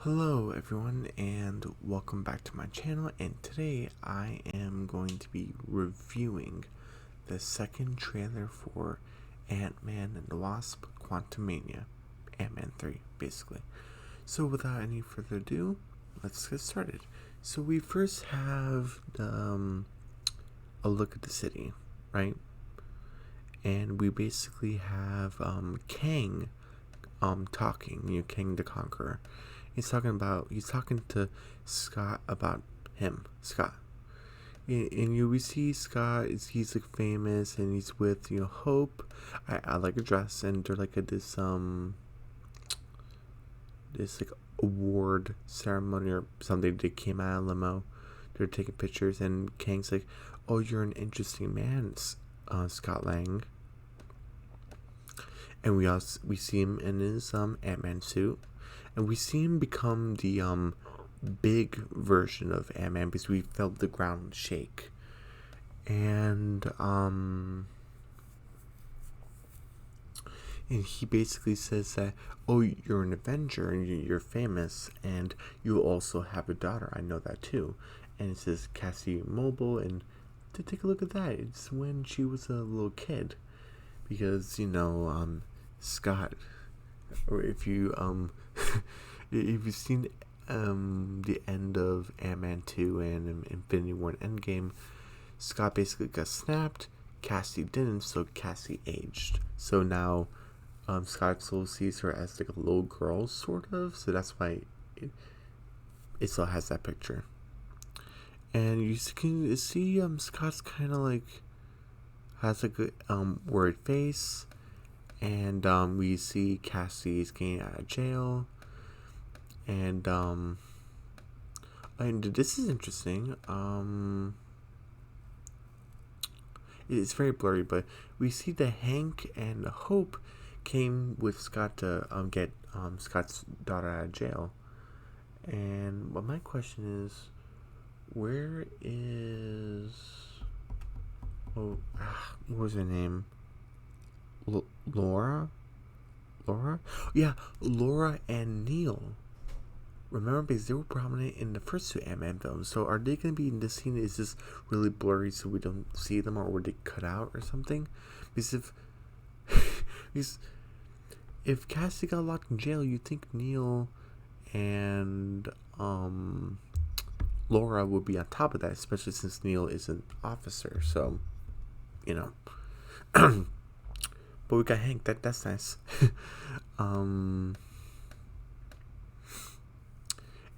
Hello everyone and welcome back to my channel, and today I am going to be reviewing the second trailer for Ant-Man and the Wasp: Quantumania. Ant-Man 3 basically. So without any further ado, let's get started. So we first have a look at the city, right? And we basically have Kang talking, Kang the Conqueror. He's talking to Scott about him, Scott. And we see Scott he's like famous, and he's with Hope. I like a dress, and they're like at this like award ceremony or something. They came out of limo. They're taking pictures, and Kang's like, "Oh, you're an interesting man, Scott Lang." And we see him in his Ant-Man suit, and we see him become the big version of Ant-Man because we felt the ground shake. And he basically says that, "Oh, you're an Avenger and you're famous, and you also have a daughter. I know that too." And it says Cassie Mobile, and to take a look at that, it's when she was a little kid, because Scott, or if you if you've seen the end of Ant-Man 2 and Infinity War and Endgame, Scott basically got snapped. Cassie didn't, so Cassie aged. So now Scott still sees her as like a little girl, sort of. So that's why it still has that picture. And you can see Scott's kind of like has like a worried face. And we see Cassie's getting out of jail. And this is interesting. It's very blurry, but we see that Hank and Hope came with Scott to get Scott's daughter out of jail. And but my question is, where is what was her name? Laura? Yeah, Laura and Neil. Remember, because they were prominent in the first two Ant-Man films. So are they going to be in this scene? Is this really blurry so we don't see them, or were they cut out or something? Because if Cassie got locked in jail, you'd think Neil and Laura would be on top of that, especially since Neil is an officer. So, but we got Hank. That's nice.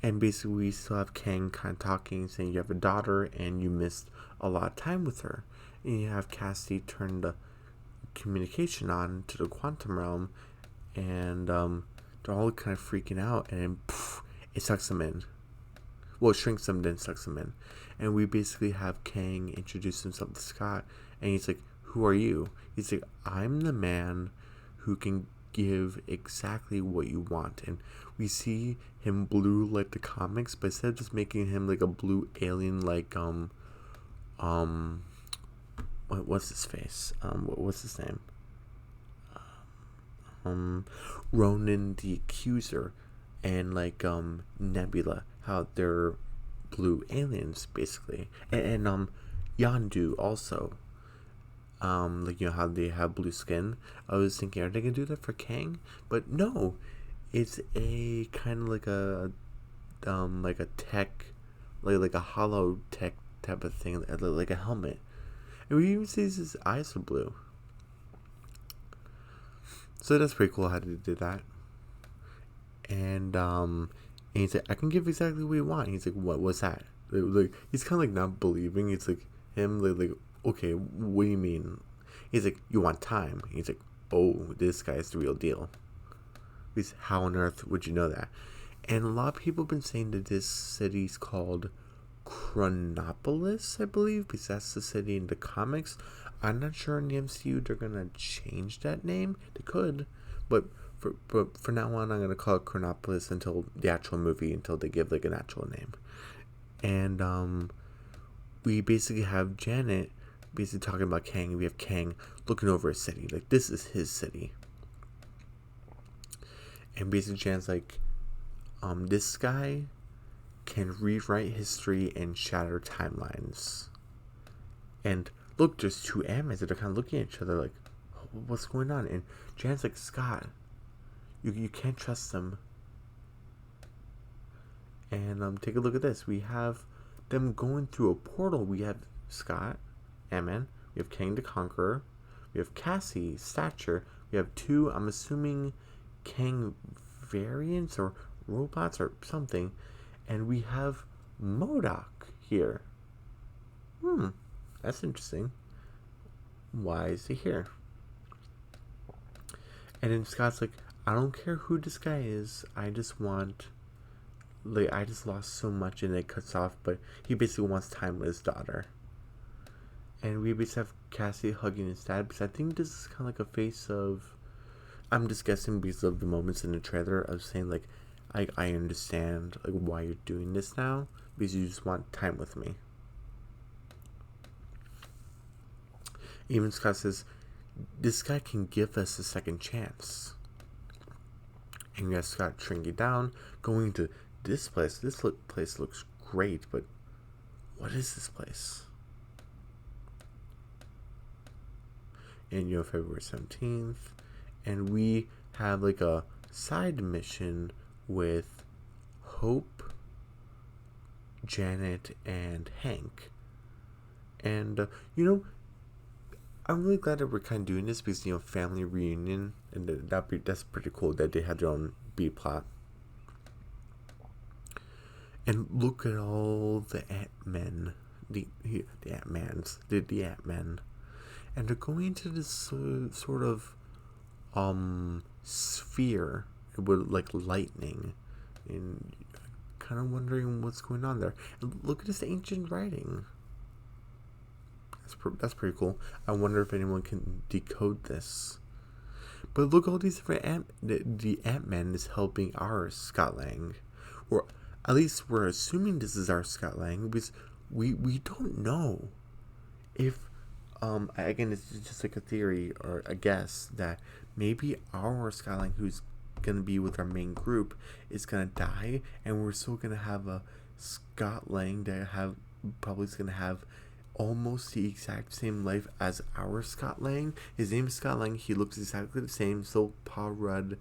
And basically, we still have Kang kind of talking, saying you have a daughter and you missed a lot of time with her. And you have Cassie turn the communication on to the quantum realm, and they're all kind of freaking out, and then it sucks them in. Well, it shrinks them, then sucks them in. And we basically have Kang introduce himself to Scott, and he's like, "Who are you?" He's like, "I'm the man who can give exactly what you want." And we see him blue like the comics, but instead of just making him like a blue alien, like what's his face? What's his name? Ronan the Accuser, and like Nebula, how they're blue aliens basically, and Yondu also. Like how they have blue skin. I was thinking, are they gonna do that for Kang? But no, it's a kind of like a tech, like a hollow tech type of thing, like a helmet. And we even see his eyes are blue. So that's pretty cool how they did that. And he's like, "I can give exactly what you want." He's like, "What was that?" Like he's kind of like not believing. It's like him like, "Okay, what do you mean?" He's like, "You want time?" He's like, "Oh, this guy's the real deal." Because how on earth would you know that? And a lot of people have been saying that this city's called Chronopolis, I believe, because that's the city in the comics. I'm not sure in the MCU they're gonna change that name. They could, but for now on, I'm gonna call it Chronopolis until the actual movie, until they give like an actual name. And we basically have Janet basically talking about Kang, and we have Kang looking over a city. Like, this is his city. And basically Jan's like, this guy can rewrite history and shatter timelines. And look, there's two Ant-Mans that are kind of looking at each other like, what's going on? And Jan's like, Scott, you can't trust them. And take a look at this. We have them going through a portal. We have Scott, Ant-Man. We have Kang the Conqueror. We have Cassie, Stature. We have two, I'm assuming, Kang variants or robots or something. And we have MODOK here. That's interesting. Why is he here? And then Scott's like, I don't care who this guy is. I just want... Like, I just lost so much, and it cuts off, but he basically wants time with his daughter. And we basically have Cassie hugging his dad, because I think this is kind of like a face of... I'm just guessing because of the moments in the trailer of saying, like, I understand, like, why you're doing this now, because you just want time with me. Even Scott says, this guy can give us a second chance. And you have Scott shrinking down, going to this place. This place looks great, but what is this place? And you know, February 17th, and we have like a side mission with Hope, Janet, and Hank. And you know, I'm really glad that we're kind of doing this because, you know, family reunion, and that's pretty cool that they had their own B plot. And look at all the Ant-Men, the Ant-Mans, the Ant-Men, and they're going into this sort of sphere with like lightning, and kind of wondering what's going on there. And look at this ancient writing. That's pretty cool. I wonder if anyone can decode this. But look, all these different the Ant-Man is helping our Scott Lang, or at least we're assuming this is our Scott Lang, because we don't know if again, it's just like a theory or a guess that maybe our Scott Lang, who's gonna be with our main group, is gonna die, and we're still gonna have a Scott Lang that probably is gonna have almost the exact same life as our Scott Lang. His name is Scott Lang. He looks exactly the same. So Paul Rudd,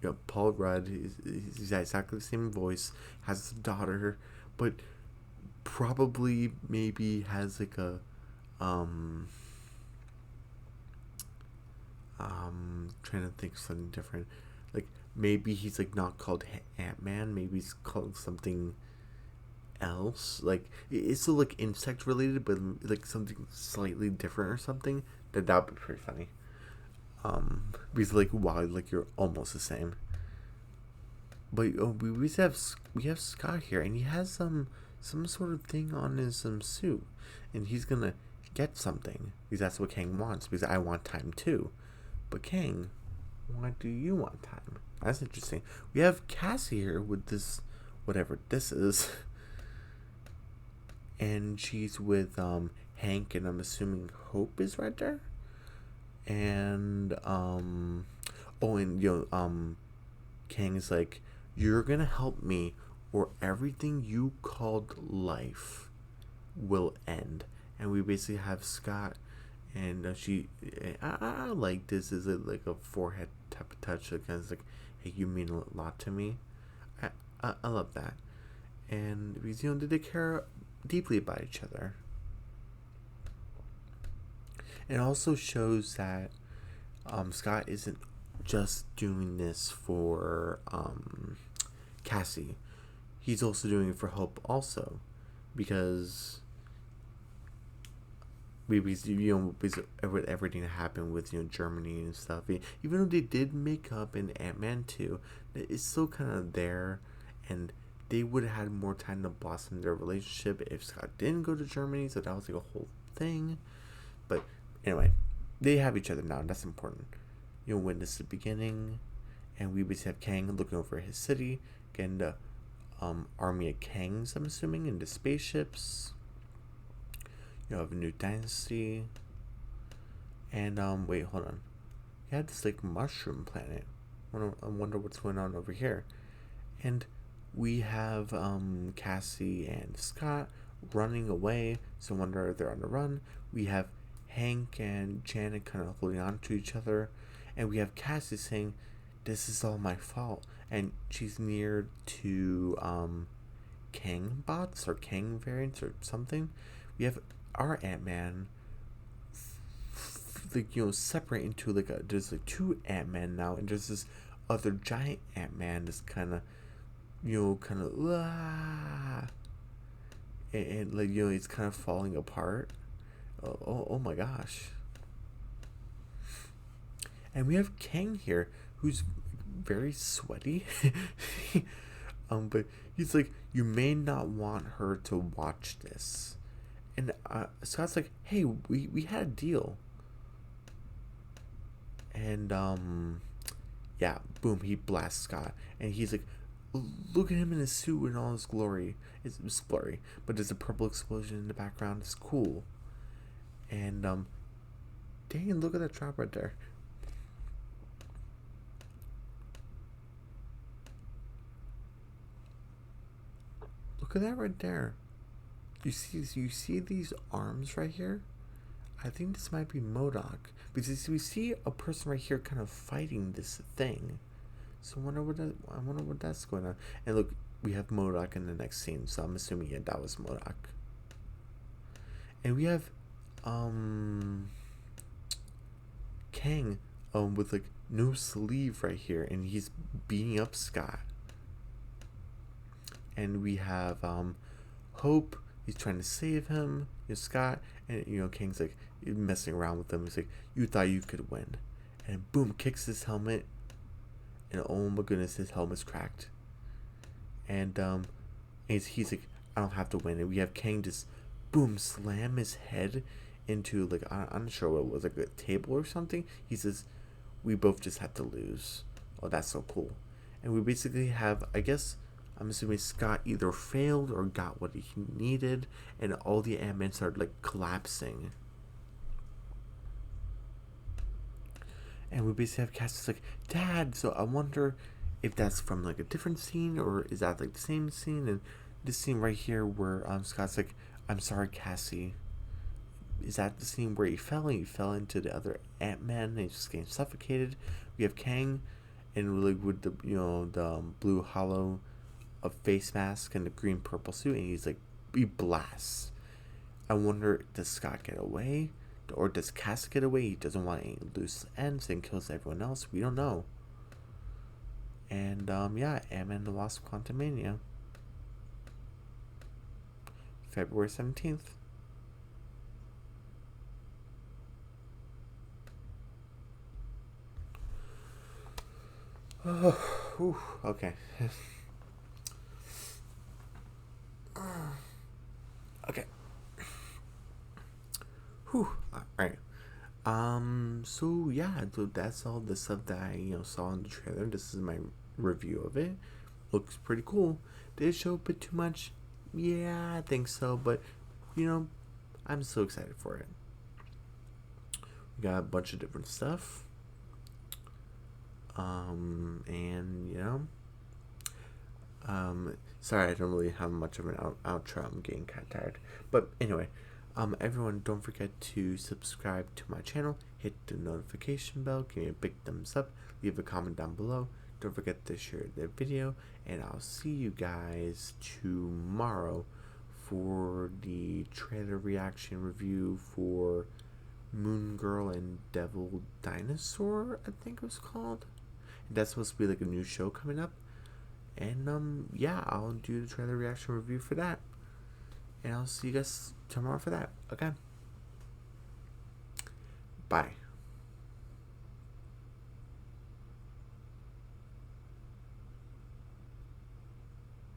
he's exactly the same voice. Has a daughter, but probably maybe has like a trying to think of something different. Like maybe he's like not called Ant-Man. Maybe he's called something else. Like it's still like insect related, but like something slightly different or something. That would be pretty funny. Because like wow, like you're almost the same. But we have Scott here, and he has some sort of thing on his suit, and he's gonna get something because that's what Kang wants. Because I want time too, but Kang, why do you want time? That's interesting. We have Cassie here with this, whatever this is. And she's with Hank, and I'm assuming Hope is right there. And and Kang is like, you're gonna help me, or everything you called life will end. And we basically have Scott, and I like this is like a forehead type of touch. Like kind of like, hey, you mean a lot to me. I love that. And because they care deeply about each other. It also shows that Scott isn't just doing this for Cassie. He's also doing it for Hope also, because with everything that happened with Germany and stuff. Even though they did make up in Ant-Man 2, it's still kind of there, and they would have had more time to blossom their relationship if Scott didn't go to Germany, so that was like a whole thing. But anyway, they have each other now, and that's important. When this is the beginning, and we basically have Kang looking over his city, getting the army of Kangs, I'm assuming, into spaceships. You have a new dynasty. And, wait, hold on. You have this, like, mushroom planet. I wonder what's going on over here. And We have Cassie and Scott running away, so wonder if they're on the run. We have Hank and Janet kind of holding on to each other, and we have Cassie saying, "This is all my fault," and she's near to Kang bots or Kang variants or something. We have our Ant-Man like separate into like there's like two Ant-Man now, and there's this other giant Ant-Man that's kind of and like it's kind of falling apart. Oh my gosh. And we have Kang here, who's very sweaty. But he's like, you may not want her to watch this. And Scott's like, hey, we had a deal. And yeah, boom, he blasts Scott, and he's like, look at him in his suit in all his glory. It's blurry, but there's a purple explosion in the background. It's cool. And dang, look at that drop right there. Look at that right there. You see these arms right here? I think this might be MODOK, because we see a person right here kind of fighting this thing. So I wonder what that's going on. And look, we have MODOK in the next scene, so I'm assuming that was MODOK. And we have Kang with like no sleeve right here, and he's beating up Scott. And we have Hope. He's trying to save him, Scott, and Kang's like messing around with him. He's like, you thought you could win, and boom, kicks his helmet, and oh my goodness, his helmet's cracked. And he's like, I don't have to win. And we have Kang just boom slam his head into like I'm not sure what it was, like a table or something. He says, we both just have to lose. Oh, that's so cool. And we basically have, I guess, I'm assuming Scott either failed or got what he needed, and all the Ant-Men started like collapsing. And we basically have Cassie's like, Dad, so I wonder if that's from like a different scene, or is that like the same scene? And this scene right here where Scott's like, I'm sorry, Cassie. Is that the scene where he fell into the other Ant-Man and he just getting suffocated? We have Kang and like with the the blue hollow a face mask and the green purple suit, and he's like, he blasts. I wonder, does Scott get away, or does Cass get away? He doesn't want any loose ends and kills everyone else. We don't know. And yeah, Ant-Man the Wasp: Quantumania, February 17th. Oh, okay. Okay. Whew. Alright. So yeah, so that's all the stuff that I saw in the trailer. This is my review of it. Looks pretty cool. Did it show a bit too much? Yeah, I think so, but I'm so excited for it. We got a bunch of different stuff. And sorry, I don't really have much of an outro. I'm getting kind of tired. But anyway, everyone, don't forget to subscribe to my channel. Hit the notification bell. Give me a big thumbs up. Leave a comment down below. Don't forget to share the video. And I'll see you guys tomorrow for the trailer reaction review for Moon Girl and Devil Dinosaur, I think it was called. And that's supposed to be like a new show coming up. And yeah, I'll do the trailer reaction review for that. And I'll see you guys tomorrow for that. Okay. Bye.